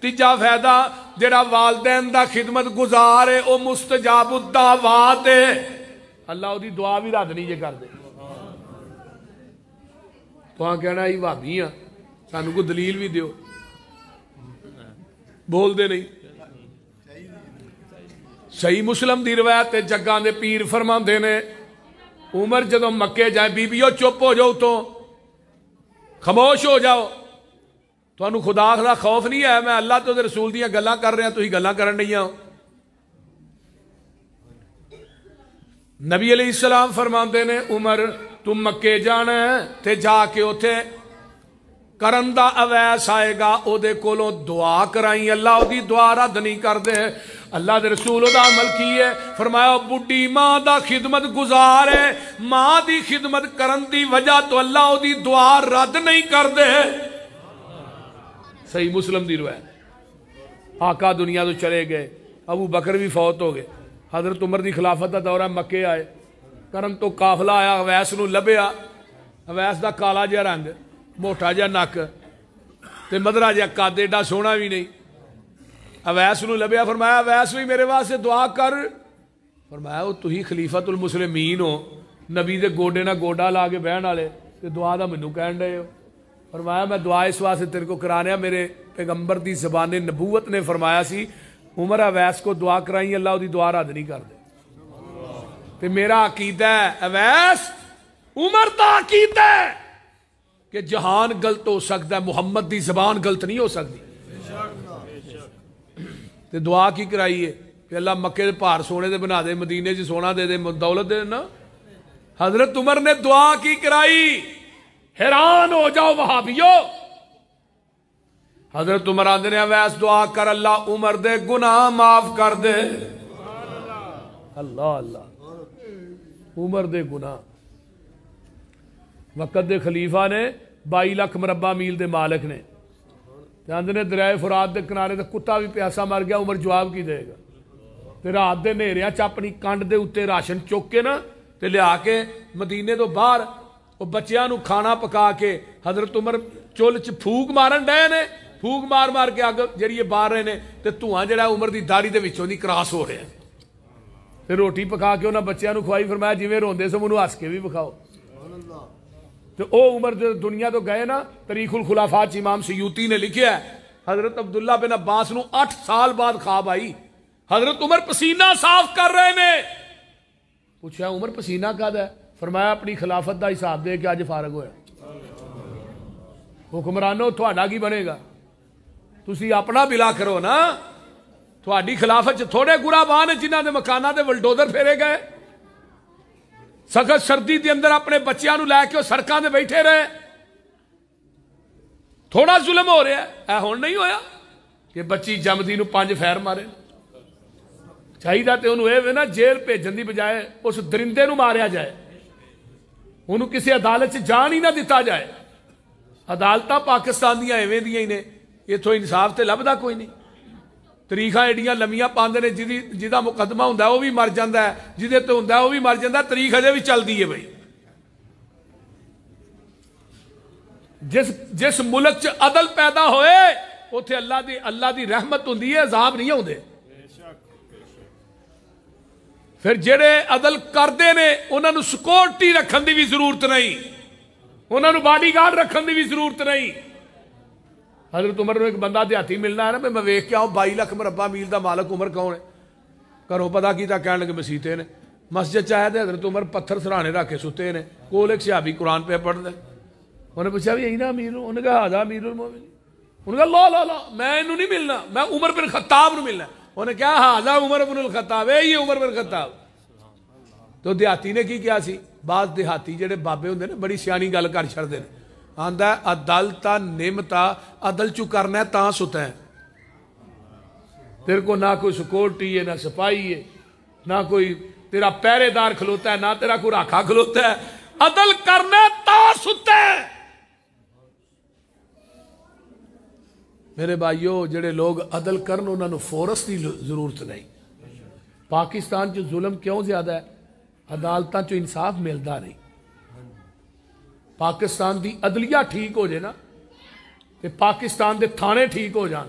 تیجا فائدہ جڑا والدین دا خدمت گزار ہے وہ مستجاب الدعوات ہے، اللہ وہ دی دعا بھی رد نہیں جے کر دے۔ تو کہنا ہی بھابی ہاں سانو کو دلیل بھی دیو، بول دے نہیں۔ صحیح مسلم دی روایت جگاں دے پیر فرماندے نے عمر جدوں مکے جائے بیبیو چپ ہو جاؤ، تو خاموش ہو جاؤ، تو خدا دا خوف نہیں ہے، میں اللہ تو رسول دیاں گلاں کر رہے ہیں، تو ہی گلاں کرن نہیں ہو۔ نبی علیہ السلام فرماندے نے عمر تم مکے جانا ہے تے جا کے اوتھے کرن دا اویس آئے گا، او دے کولوں دعا کرائیں، اللہ او دی دعا رد نہیں کر دے۔ اللہ دے رسول دا عمل کیے، فرمایا بڈی ماں دا خدمت گزار ہے، ماں دی خدمت کرن دی وجہ تو اللہ او دی دعا رد نہیں کر دے۔ صحیح مسلم دی روایت۔ آقا دنیا تو چلے گئے، ابو بکر بھی فوت ہو گئے، حضرت عمر دی خلافت دا دورہ مکے آئے، کرن تو قافلہ آیا، اویس نو لبیا، اویس دا کالا جا رنگ، موٹا جا نک تے مدرا جا قد، ایڈا سونا بھی نہیں۔ اویس نو لبیا، فرمایا اویس بھی میرے واسطے دعا کر۔ فرمایا وہ تھی خلیفۃ المسلمین ہو، نبی دے گوڈے نہ گوڈا لا کے بہن والے، تے دعا دا مینوں کہن رہے ہو۔ فرمایا میں دعا اس واسطے تیرے کو کرانے، میرے پیغمبر دی زبان نبوت نے فرمایا سی عمر اویس کو دعا کرائیں، اللہ دی دعا رد نہیں کر دے۔ تے میرا عقیدہ ہے اویس عمر دا عقیدہ ہے کہ جہان غلط ہو سکتا ہے، محمد دی زبان غلط نہیں ہو سکتی۔ تے دعا کی کرائیے کہ اللہ مکے دے پہاڑ سونے دے بنا دے، مدینے چ سونا دے دے، دولت دے نا۔ حضرت عمر نے دعا کی کرائی، حیران ہو جاؤ وہابیو۔ حضرت عمر آندے نے اویس دعا کر اللہ عمر دے گناہ معاف کر دے۔ اللہ اللہ، عمر دے گناہ۔ وقت دے خلیفہ نے 22 لاکھ مربع میل دے مالک نے، آندے نے دریائے فرات دے کنارے تے کتا بھی پیاسا مر گیا، عمر جواب کی دے گا؟ تے رات دے نیریاں چ اپنی کنڈ دے اتے راشن چک کے نا تے لیا کے مدینے تو باہر وہ بچیاں نو کھانا پکا کے حضرت عمر چول چ پھوک مارن ڈے نے، پھوک مار مار کے اگ جڑی باہر رہے نے تے دھواں جڑا عمر دی داڑھی دے وچوں دی کراس ہو رہا ہے۔ تے روٹی پکا کے انہاں بچیاں نو کھوائی، فرمایا جویں روندے سو مینوں ہس کے بھی بکھاؤ۔ تو او عمر جو دنیا تو گئے نا، تاریخ الخلافاء امام سیوطی نے لکھیا ہے حضرت عبداللہ بن عباس نو 8 سال بعد خواب آئی، حضرت عمر پسینہ صاف کر رہے نے۔ پوچھا عمر پسینہ کد ہے؟ فرمایا اپنی خلافت دا حساب دے کے اج فارغ ہویا۔ حکمرانو تھوڑا کی بنے گا؟ تسی اپنا بلا کرو نا، تھوڑی خلافت چ تھوڑے گرا بان جنہاں دے مکاناں دے ولڈوزر پھیرے گئے، سخت سردی دے اندر اپنے بچیاں نو لے کے سڑکاں دے بیٹھے رہے، تھوڑا ظلم ہو رہا ہے۔ اے ہن نہیں ہویا کہ بچی جمدی نو 5 فیر مارے؟ چاہیے تے انہوں اے نا جیل بھیجن دی بجائے اس درندے نو ماریا جائے، انہوں کسی عدالت سے جان ہی نہ دیتا جائے۔ عدالتاں پاکستان دیاں ایویں دیاں ہی نے، اتھوں انصاف تے لبدا کوئی نہیں۔ تاریخاں ایڈیاں لمیاں پاندے نے، جہاں مقدمہ ہوندا ہے وہ بھی مر جاندا ہے، جہدے تے ہوندا ہے وہ بھی مر جاندا ہے، تاریخ اجے بھی چلدی ہے بھائی۔ جس ملک چ عدل پیدا ہوئے اوتھے اللہ دی رحمت ہوندی ہے، عذاب نہیں ہوندے۔ پھر جڑے عدل کردے نے انہاں نو سکیورٹی رکھن دی بھی ضرورت نہیں، انہاں نو باڈی گارڈ رکھن دی بھی ضرورت نہیں۔ حضرت عمر نو ایک بندہ دیہاتی ملنا ہے نا، میں ویکھ کے آؤں 22 لاکھ مربع میل دا مالک عمر کون ہے؟ گھروں پتا کیتا کہن لگے مسیتے نے، مسجد چ آئے تے حضرت عمر پتھر سرانے رکھ کے ستے نے، کول ایک صحابی قرآن پہ پڑھ دے، انہیں پوچھا بھی یہی نا امیر ہوں؟ انہوں نے کہا ہاں امیر المومنین۔ انہوں نے کہا لا لا لا، میں انہوں نہیں ملنا، میں عمر بن خطاب نو ملنا۔ انہوں نے کہا ہاں عمر بن الخطاب، یہ عمر بن خطاب۔ تو دیہاتی نے کی کیا سی؟ بعض دیہاتی جڑے بابے ہوندے نے بڑی سیانی گل کر چھڑدے نے، آندا ہے عدل تا نعمتا عدل چو کرنا ہے تاں ستا ہے، تیرے کو نہ کوئی سکیورٹی ہے، نہ سپاہی ہے، نہ کوئی تیرا پہرے دار کھلوتا ہے، نہ تیرا کوئی راکھا کھلوتا ہے، عدل کرنا ہے تاں ستا ہے۔ میرے بھائیو جڑے لوگ عدل کرن انہاں نو فورس دی ضرورت نہیں۔ پاکستان چ ظلم کیوں زیادہ ہے؟ عدالتاں چ انصاف ملدا نہیں۔ پاکستان دی عدلیہ ٹھیک ہو جائے نا، تے پاکستان دے تھانے ٹھیک ہو جان،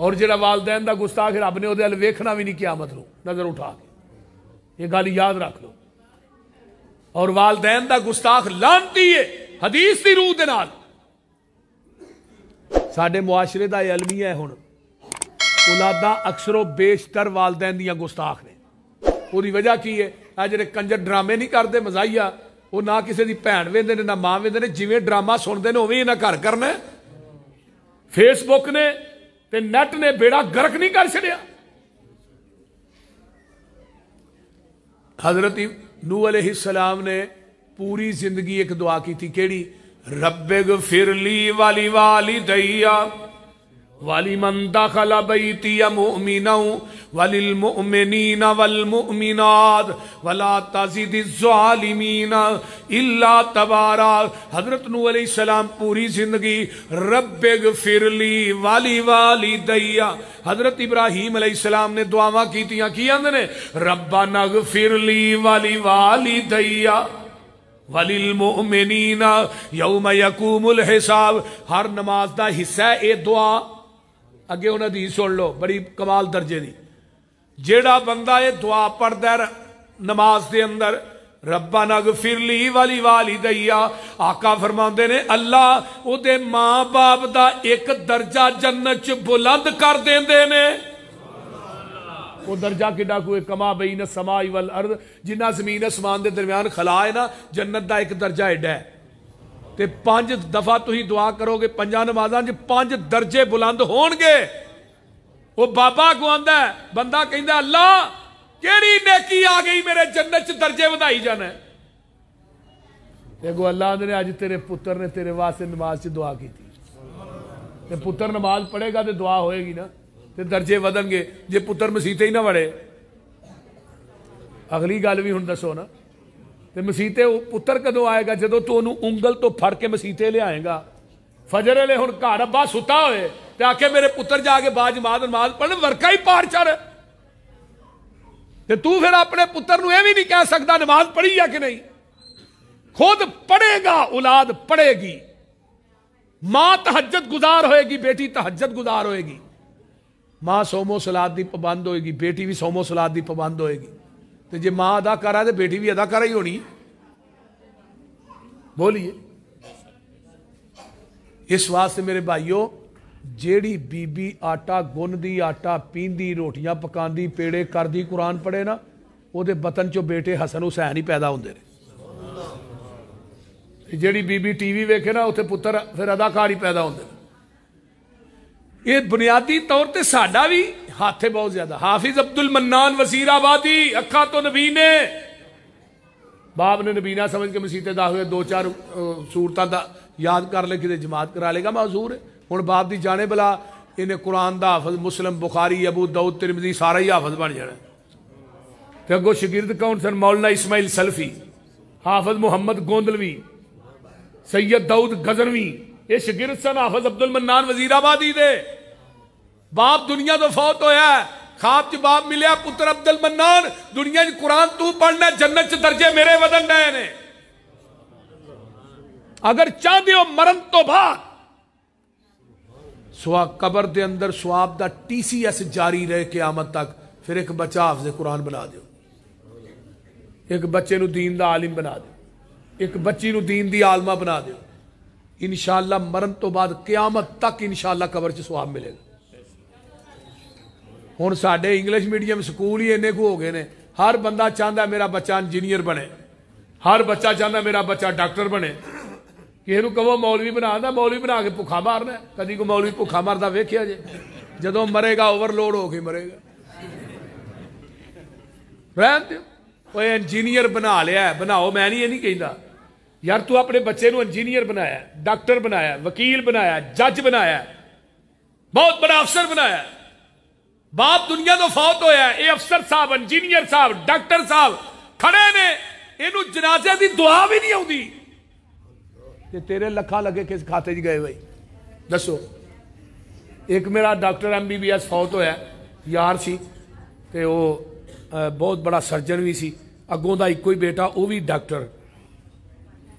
اور جڑا والدین دا گستاخ رب نے وہ ویکھنا بھی نہیں قیامت نو نظر اٹھا کے، یہ گل یاد رکھ لو. اور والدین دا گستاخ لانتی ہے حدیث دی روح دے نال. ساڈے معاشرے دا یہ المیہ ہے ہن اولاداں اکثر و بیشتر والدین دیاں گستاخ نے. وہ وجہ کی ہے؟ آ جڑے کنجر ڈرامے نہیں کرتے مزاحیہ، وہ نہ کسی دی بھੈਣ ویندے نے نہ ماں ویندے نے، جویں ڈرامہ سنتے ہیں اوویں انہاں گھر کرنا. فیس بک نے تے نیٹ نے بیڑا گرک نہیں کر چھڑیا. حضرت نوح علیہ السلام نے پوری زندگی ایک دعا کی تھی، کیڑی؟ رب اغفر لی ولی والدی ولمن دخل بیتی مؤمنا وللمؤمنین والمؤمنات ولا تزد الظالمین الا تبارا. حضرت نوح علیہ السلام پوری زندگی رب اغفر لی ولی والدی. حضرت ابراہیم علیہ السلام نے دعاواں کیتیاں، کی آندے نے؟ ربنا اغفر لی ولی والدی وللمؤمنین یوم یقوم الحساب. ہر نماز دا حصہ ہے اے دعا. اگے انہاں دی سن لو، بڑی کمال درجے دی. جیڑا بندہ یہ دعا پڑھدا ہے نماز دے اندر، ربنا اغفر لی ولی والدی، آقا فرماندے نے اللہ او دے ماں باپ دا ایک درجہ جنت چ بلند کر دیندے نے. وہ درجہ کڈا کوئی؟ کما بین السماء والارض، جنہ زمین اسمان دے درمیان خلا ہے نا، جنت دا ایک درجہ ایڈا ہے. تے 5 دفعہ تھی دعا کرو گے 5 نمازاں 5 درجے بلند ہون گے. وہ بابا کو آندا ہے، بندہ کہندا اللہ کیڑی نیکی آ گئی میرے جنت چ درجے ودائی جانا ہے. دیکھو اللہ نے اج تیرے پتر نے تیرے واسطے نماز چ دعا کی تھی، تے پتر نماز پڑھے گا تے دعا ہوئے گی نا، تے درجے ودن گے. جے پتر مسیتے ہی نہ وڑے، اگلی گل بھی ہن دسو نا، تے مسیتے پتر کدوں آئے گا؟ جدو تو انہوں انگل تو پھڑ کے مسیتے لے آئے گا. فجر ویلے ہن گھر ابا ستا ہوئے تے آکھے میرے پتر جا کے با جماعت نماز پڑھن، ورکا ہی پار چڑھ. تے تو پھر اپنے پتر نو یہ بھی نہیں کہہ سکتا نماز پڑھی یا کہ نہیں. خود پڑھے گا، اولاد پڑھے گی. ماں تہجد گزار ہوئے گی، بیٹی تہجد گزار ہوئے گی. ماں سوم و صلات دی پابند ہوئے گی، بیٹی بھی سوم و صلات دی پابند ہوئے گی. تو جی ماں ادا کر رہا ہے تو بیٹی بھی ادا کر رہی ہونی. بولیے. اس واسطے میرے بھائیو، جیڑی بی بی آٹا گندی، آٹا پیندی، روٹیاں پکاندی، پیڑے کردی، قرآن پڑھے نا، وہ دے بطن چو بیٹے حسن حسین ہی پیدا ہوندے رہے. جیڑی بی بی ٹی وی ویکھے نا، اتنے پتر پھر اداکار ہی پیدا ہوندے. یہ بنیادی طور تے ساڈا بھی ہاتھ ہے بہت زیادہ. حافظ عبد المنان وزیر آبادی، اکھا تو نبی نے، باپ نے نبی نہ سمجھ کے مسیتے داخل 2-4 صورتاں دا یاد کر لے کہ جماعت کرا لے گا، معذور ہے. ہن باپ دی جانے بلا انہیں قرآن دا حافظ، مسلم، بخاری، ابو داؤد، ترمذی سارا ہی حافظ بن جانا. تے اگوں شاگرد کون سن؟ مولانا اسماعیل سلفی، حافظ محمد گوندلوی، سید داؤد غزنوی، یہ شاگرد سن حافظ عبد المنان وزیر آبادی دے. باپ دنیا تو فوت ہویا ہے، خواب چ باپ ملیا پتر عبد المنان، دنیا چ قرآن تو پڑھنا، جنت چ درجے میرے ودن ڈے نے. اگر چاہتے ہو مرن تو بعد قبر دے اندر سواب دا TCS جاری رہے قیامت تک، پھر ایک بچہ حافظ قرآن بنا دیو، ایک بچے نو دین دا عالم بنا دیو، ایک بچی نو دین دی عالمہ بنا دیو. انشاءاللہ مرن تو بعد قیامت تک انشاءاللہ قبر چ سواب ملے گا. ہن ساڈے انگلش میڈیم سکول ہی اینے کو ہو گئے نے، ہر بندہ چاہتا ہے میرا بچہ انجینئر بنے، ہر بچہ چاہتا ہے میرا بچہ ڈاکٹر بنے. کسی نو کہو مولوی بنا دا، مولوی بنا کے بھوکھا مارنا ہے. کدی کو مولوی بھوکھا ماردا ویکھیا جے؟ جدوں مرے گا اوور لوڈ ہو کے مرے گا. رہن دیو، اوے انجینئر بنا لیا ہے، بناؤ، میں نہیں یہ نہیں کہندا یار. تو اپنے بچے نو انجینئر بنایا، ڈاکٹر بنایا، وکیل بنایا، جج بنایا، بہت بڑا افسر بنایا. باپ دنیا تو فوت ہویا ہے، اے افسر صاحب، انجینئر صاحب، ڈاکٹر صاحب کھڑے نے، اینو جنازے دی دعا بھی نہیں آتی. تیرے لکھاں لگے کس کھاتے گئے بھائی دسو. ایک میرا ڈاکٹر MBBS فوت ہویا ہے، یار سی تے وہ بہت بڑا سرجن بھی سی. اگوں دا ایک ہی بیٹا، وہ بھی ڈاکٹر،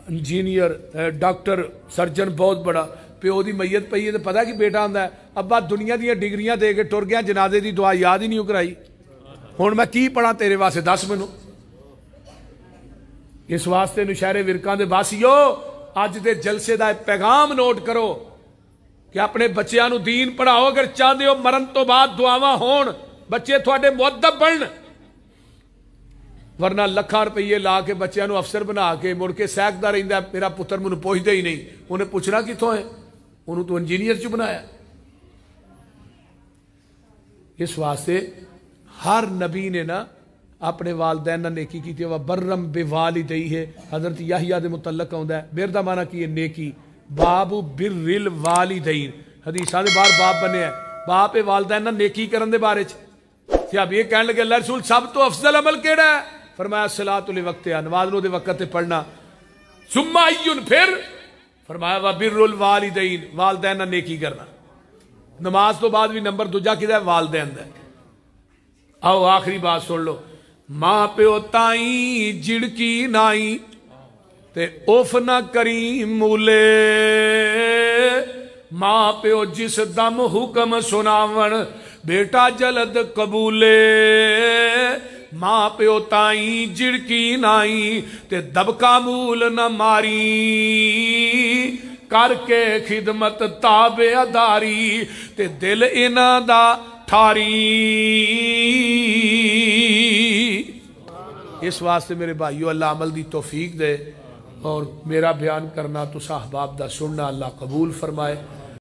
انجینئر، ڈاکٹر، سرجن بہت بڑا. پیو دی میت پئی ہے تو پتہ کہ بیٹا ہوندا ہے ابا دنیا دیا ڈگریاں دے کے ٹر گیا جنازے دی دعا یاد ہی نہیں کرائی ہن میں کی پڑھا تیرے واسطے دس مینوں اس واسطے نشہرے ورکاں دے باسیو اج دے جلسے دا پیغام نوٹ کرو کہ اپنے بچیاں نو دین پڑھاؤ اگر چاہتے ہو مرن تو بعد دعاواں ہون بچے تھوڑے مؤدب بن ورنہ لکھاں روپیے لا کے بچیاں نو افسر بنا کے مڑ کے سیکدا رہندا میرا پتر مینوں پوچھدا ہی نہیں انہیں پوچھنا کتوں ہے انہوں تو انجینئر چ بنایا اس واسطے ہر نبی نے نا اپنے والدین نے نیکی کی تھی برم بوالدیہ ہے حضرت یحییٰ دے متعلق آندا ہے بر دا معنی کی ہے نیکی باب بر الوالدین حدیثاں دے باہر باب بنے ہیں باپ والدین نے نیکی کرن دے بارے چ اب یہ کہنے لگے اللہ رسول سب تو افضل عمل کیڑا ہے فرمایا الصلاۃ لوقتہا نماز نو دے وقت تے پڑھنا ثم ایون پھر فرمایا وبر الوالدین والدین نے نیکی کرنا نماز تو بعد بھی نمبر دوجا کدا ہے والدین دا آؤ آخری بات سن لو ماں پیو تائیں جڑکی نائی تے اوف نہ کری مولے ماں پیو جس دم حکم سناون بیٹا جلد قبولے ماں پیو تائیں جڑکی نائی تے دبکا مول نہ ماری کر کے خدمت تابع داری تے دل انہاں دا ٹھاری اس واسطے میرے بھائیو اللہ عمل دی توفیق دے اور میرا بیان کرنا تو احباب دا سننا اللہ قبول فرمائے